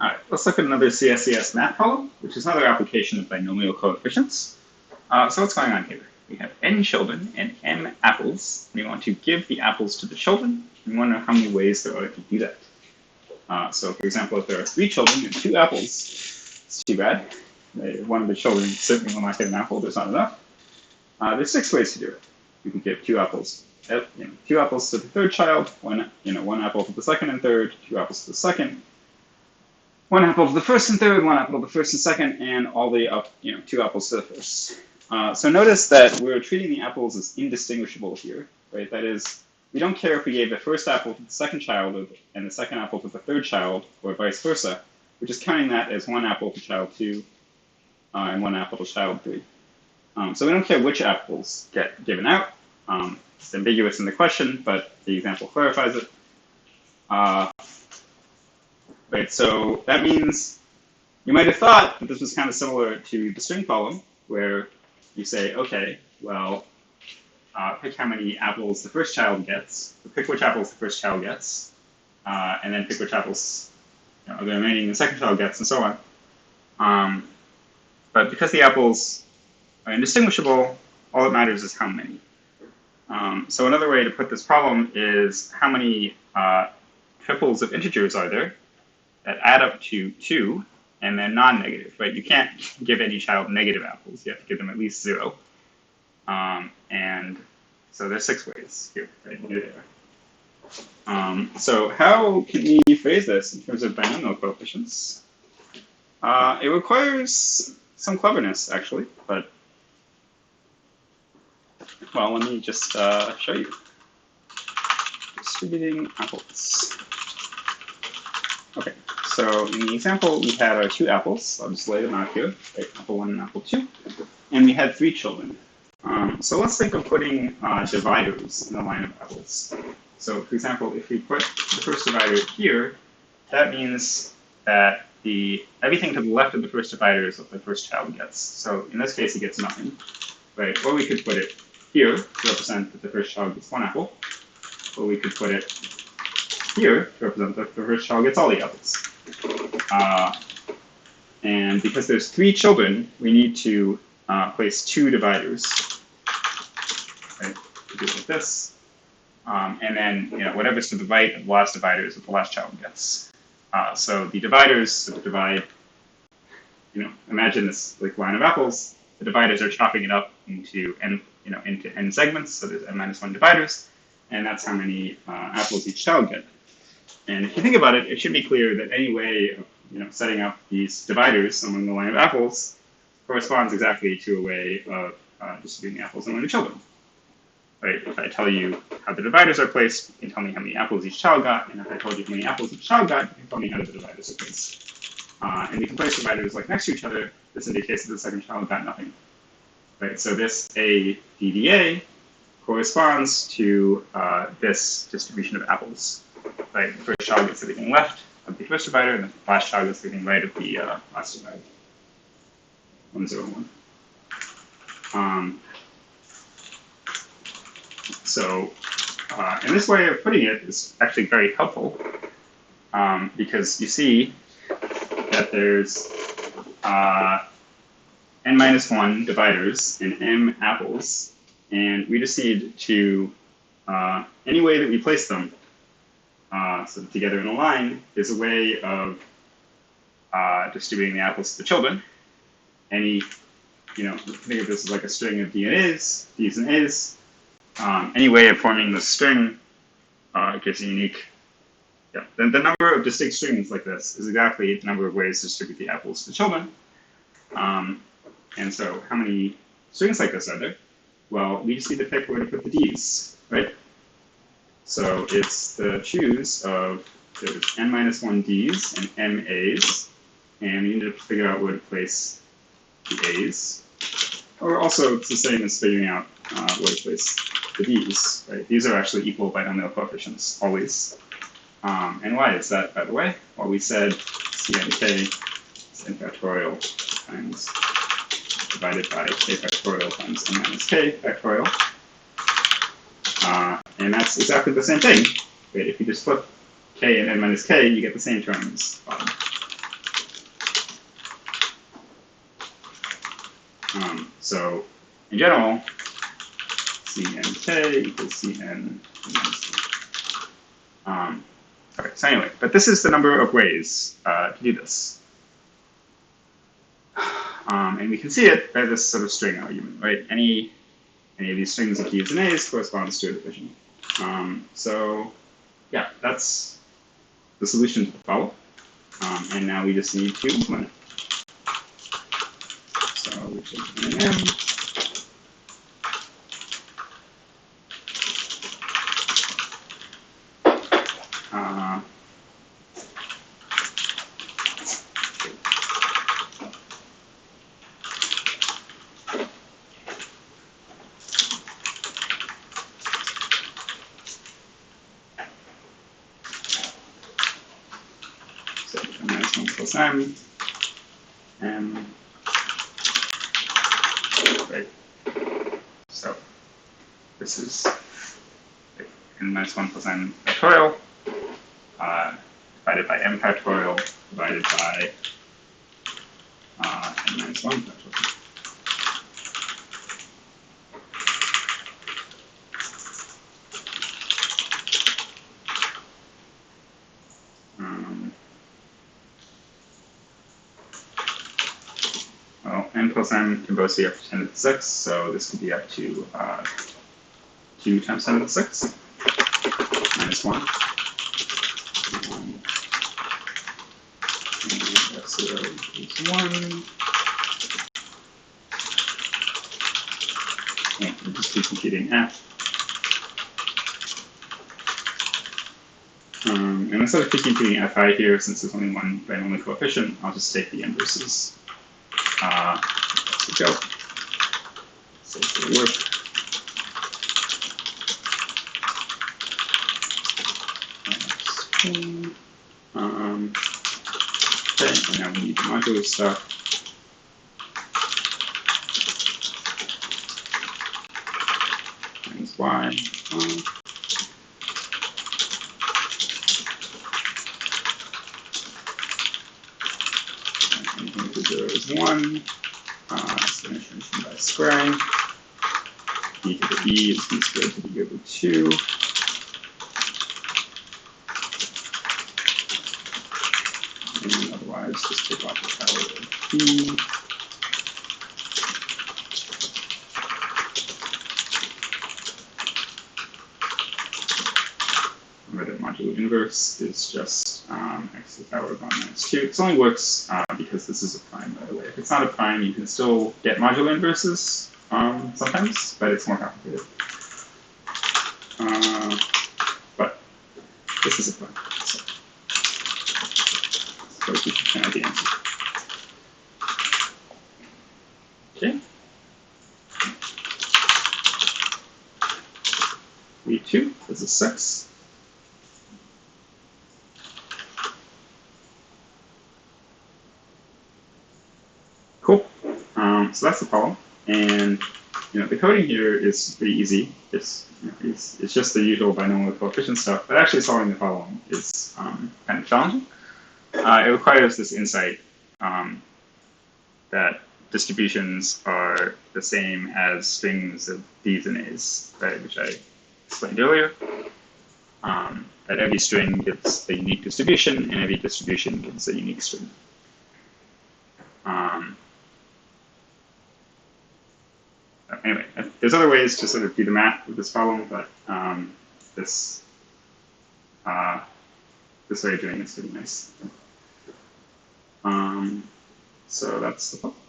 All right, let's look at another CSCS math problem, which is another application of binomial coefficients. So what's going on here? We have n children and m apples. We want to give the apples to the children. We want to know how many ways there are to do that. So for example, if there are 3 children and 2 apples, it's too bad. One of the children certainly will not get an apple. There's not enough. There's 6 ways to do it. You can give 2 apples. 2 apples to the third child, one apple to the second and third, 2 apples to the second, 1 apple to the first and third, 1 apple to the first and second, and all the up, 2 apples to the first. So notice that we're treating the apples as indistinguishable here, right? That is, we don't care if we gave the first apple to the second child and the second apple to the third child, or vice versa. We're just counting that as 1 apple to child 2 and 1 apple to child 3. So we don't care which apples get given out. It's ambiguous in the question, but the example clarifies it. Right, so that means you might have thought that this was kind of similar to the string problem, where you say, okay, well, pick how many apples the first child gets, pick which apples the first child gets, and then pick which apples the remaining the second child gets, and so on. But because the apples are indistinguishable, all that matters is how many. So another way to put this problem is how many triples of integers are there that add up to 2 and then non-negative, right? You can't give any child negative apples. You have to give them at least 0. And so there's 6 ways here, right? Here they are. So how can we phrase this in terms of binomial coefficients? It requires some cleverness, actually, but well, let me just show you. Distributing apples. Okay, so in the example, we had our 2 apples. I'll just lay them out here, right? Apple 1 and apple 2. And we had 3 children. So let's think of putting dividers in the line of apples. So for example, if we put the first divider here, that means that everything to the left of the first divider is what the first child gets. So in this case, it gets nothing, right? Or we could put it here to represent that the first child gets 1 apple. Or we could put it here to represent that the first child gets all the apples. And because there's 3 children, we need to place 2 dividers. Right? We do it like this. And then whatever's to the right of the last divider is what the last child gets. So the dividers that divide, imagine this like line of apples. The dividers are chopping it up into n segments. So there's n-1 dividers, and that's how many apples each child get. And if you think about it, it should be clear that any way of setting up these dividers among the line of apples corresponds exactly to a way of distributing the apples among the children. Right? If I tell you how the dividers are placed, you can tell me how many apples each child got, and if I told you how many apples each child got, you can tell me how the dividers are placed. And we can place dividers like next to each other. This indicates that the second child got nothing. Right? So this ADDA corresponds to this distribution of apples. Right? The first child gets everything left of the first divider, and the last child gets everything right of the last divider. 1, 0, 1. So, and this way of putting it is actually very helpful because you see that there's n-1 dividers and m apples, and we just need to, any way that we place them, so together in a line, is a way of distributing the apples to the children. Think of this as like a string of D and A's, D's and A's. Any way of forming the string gives a unique, the number of distinct strings like this is exactly the number of ways to distribute the apples to the children. And so how many strings like this are there? Well, we just need to pick where to put the D's, right? So it's the choose of, there's n-1 D's and m A's, and you need to figure out where to place the A's. Or also, it's the same as figuring out where to place the D's, right? These are actually equal binomial coefficients, always. And why is that, by the way? Well, we said Cnk is n factorial times divided by k factorial times n minus k factorial. And that's exactly the same thing. Right? If you just flip k and n minus k, you get the same terms. So in general, Cnk equals Cn minus 1. Okay, so anyway, but this is the number of ways to do this. And we can see it by this sort of string argument, right? Any of these strings of P's and A's corresponds to a division. So yeah, that's the solution to the problem. And now we just need to implement it. So we take an M. So minus 1 plus M. Right. So this is n minus 1 plus n factorial divided by m factorial divided by n minus 1 factorial. Well, n plus n can both be up to 10 to the 6, so this could be up to 2 times 10 to the 6 minus 1. F0 equals 1. And we'll just keep computing f. And instead of computing fi here, since there's only one binomial coefficient, I'll just take the inverses. Let's go. So it'll work. Okay, and now we need the modular stuff. Minus y. Anything to 0 is 1. Explanation by squaring. B to the e is b squared to the over 2. And otherwise, just take off the power of b. Remember that modulo inverse is just x to the power of 1 minus 2. This only works because this is a prime, by the way. If it's not a prime, you can still get modulo inverses sometimes, but it's more complicated. But this is a prime. So suppose we should find out the answer. Okay. Read 2, this is 6. Cool. So that's the problem. And the coding here is pretty easy. It's just the usual binomial coefficient stuff, but actually solving the problem is kind of challenging. It requires this insight that distributions are the same as strings of B's and A's, right, which I explained earlier. That every string gives a unique distribution, and every distribution gives a unique string. Anyway, there's other ways to sort of do the math with this problem, but this way of doing it's pretty nice. So that's the problem.